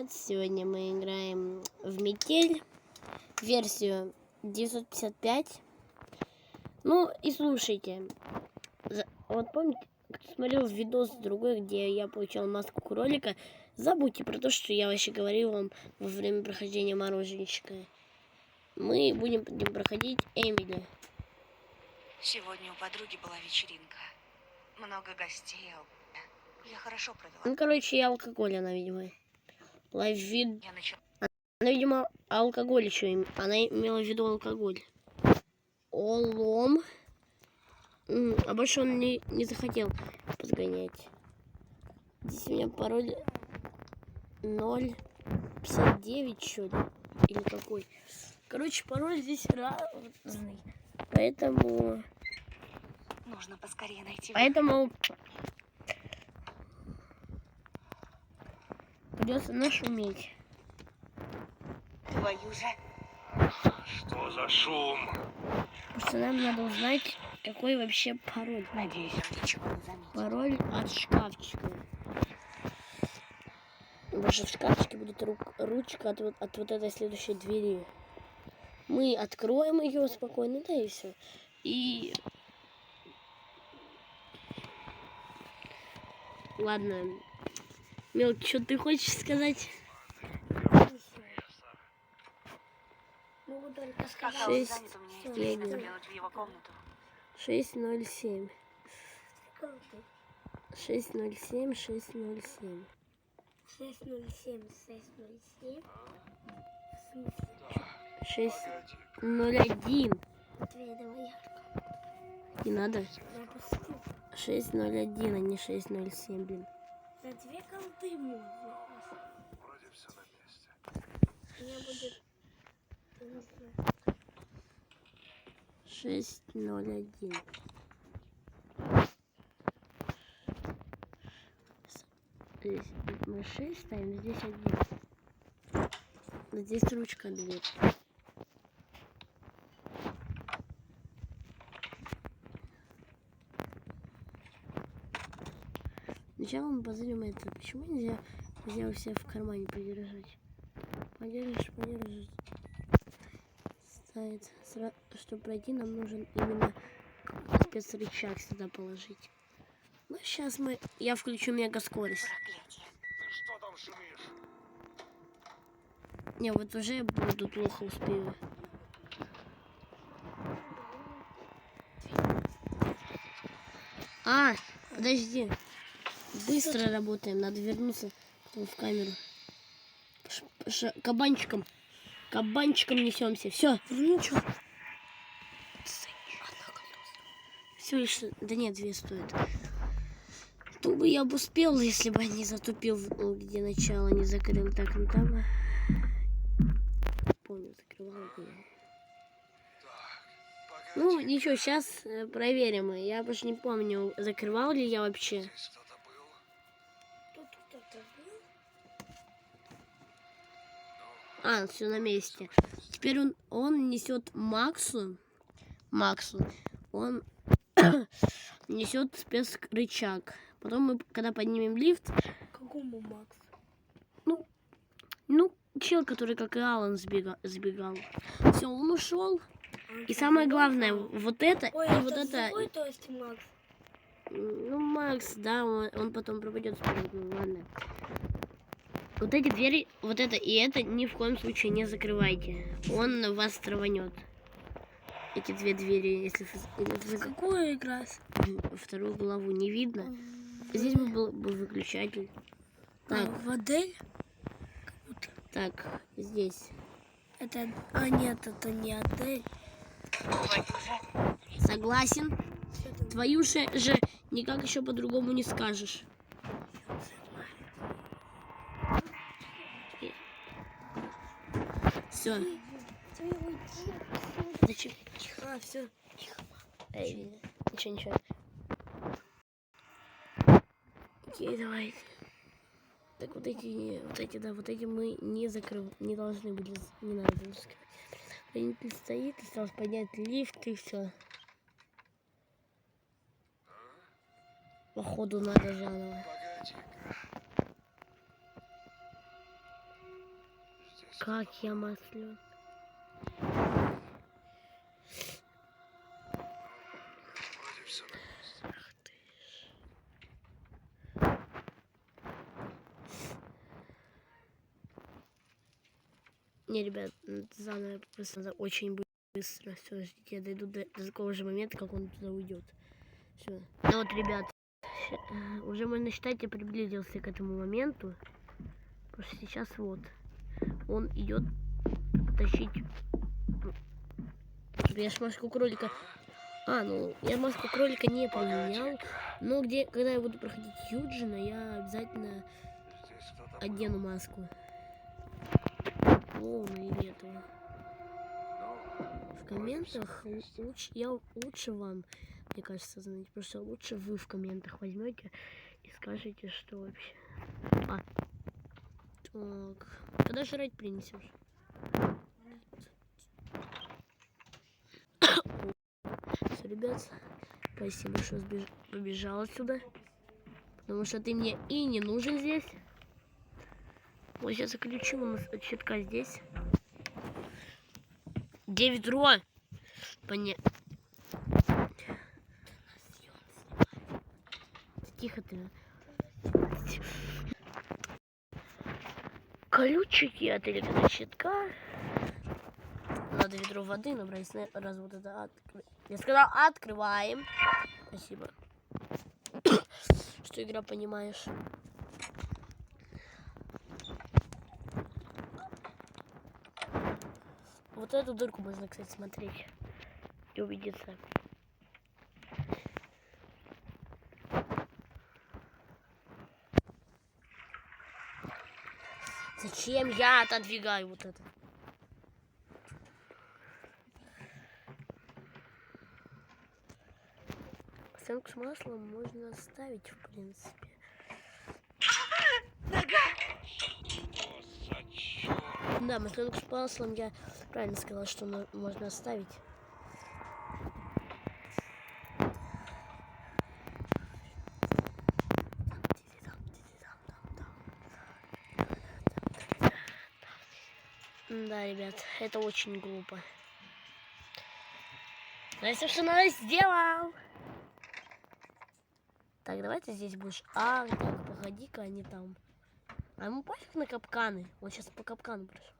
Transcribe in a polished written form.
привет! Сегодня мы играем в Метель, версию 955. Ну и слушайте, вот помните, кто смотрел видос другой, где я получал маску кролика, забудьте про то, что я вообще говорил вам во время прохождения мороженщика. Мы будем проходить Эмили. Сегодня у подруги была вечеринка. Много гостей. Я хорошо провела. Ну, короче, и алкоголь она, видимо. Ловит. Я начала... Она, видимо, алкоголь еще. Она имела в виду алкоголь. Олом. А больше он не захотел подгонять. Здесь у меня пароль 059, что ли? Или какой? Короче, пароль здесь разный. Поэтому... Нужно поскорее найти... Поэтому... Придется нашуметь. Твою же... Что за шум? Потому что нам надо узнать, какой вообще пароль. Надеюсь, он ничего не заметит. Пароль от шкафчика. Даже в шкафчике будет ручка от вот этой следующей двери. Мы откроем ее спокойно, да и все. И... Ладно. Мелкий, что ты хочешь сказать? Пока он 6, занят, у меня есть время заглянуть в его комнату. 607. 607, 607. 607, 607. 601. Матвей, давай ярко. Не надо. Я пустил. 601, а не 607, блин. За две колды можно. Вроде все на месте. У меня будет... 601. Здесь мы 6 ставим, здесь 1. Здесь ручка дверь. Сначала мы позовем это. Почему нельзя у себя в кармане подержать? Подержишь. Ставит. Чтобы пройти, нам нужен именно спецрычаг сюда положить. Ну, сейчас я включу мега скорость. Проклятие. Ты что там шумишь? Не, вот уже буду плохо успею. Подожди. Быстро работаем, надо вернуться в камеру. Кабанчиком несемся. Все, ничего. Все лишь, да нет, 2 стоит. То бы я бы успел, если бы не затупил, где начало не закрыл. Так, ну там... Помню, закрывал бы. Ну, ничего, сейчас проверим. Я больше не помню, закрывал ли я вообще. Здесь кто-то был? Тут кто-то был? Все на месте. Теперь он несет Максу. Он несет спецрычаг. Потом мы, когда поднимем лифт... Какому Максу? Ну, чел, который, как и Алан, сбегал. Все, он ушел. И самое главное, вот это Ой, и это вот это... Свой, то есть Макс? Ну, Макс, да, он потом пропадет. Ну, ладно. Вот эти двери, вот это и это ни в коем случае не закрывайте. Он вас траванет. Эти 2 двери, если вы... Какую играть? Вторую главу не видно. Здесь был бы выключатель. Так, В Адель? так, здесь. Это... А, нет, это не Адель. Твою же... Согласен. Твою же никак еще по-другому не скажешь. Все. Зачем? А, все. Ничего. Окей, давайте. Так вот эти мы не должны были, не надо было скрывать. Хранитель стоит, осталось поднять лифт и все. Походу надо заново. Погоди-ка. Как я маслю? Вроде все на месте. Не, ребят, заново просто надо очень быстро. Все, ждите, я дойду до такого же момента, как он туда уйдет. Все. Ну вот, ребят, уже можно считать, я приблизился к этому моменту. Потому что сейчас вот он идет тащить. Я ж маску кролика. Ну я маску кролика не поменял. Но когда я буду проходить Юджина, я обязательно Здесь кто-то одену маску. Или этого. Ну, В комментах лучше вам, мне кажется, знаете, потому что лучше вы в комментах возьмете и скажете, что вообще. Так, когда жрать принесешь? Все, ребят, спасибо, что побежал отсюда, потому что ты мне и не нужен здесь. Вот сейчас заключу у нас от щитка здесь. 9 ро. Тихо ты. Колючики от электрощитка. Надо ведро воды набрать, раз вот это я сказал, открываем. Спасибо. Что игра понимаешь. Вот эту дырку можно, кстати, смотреть и убедиться. Зачем я отодвигаю вот это? Сценку с маслом можно оставить, в принципе. Да, масленку с маслом я правильно сказала, что можно оставить. Да, ребят, это очень глупо. Но я собственно сделал. Так, давай ты здесь будешь. Так, погоди-ка, они там. А ему пофиг на капканы. Он сейчас по капкану прошел.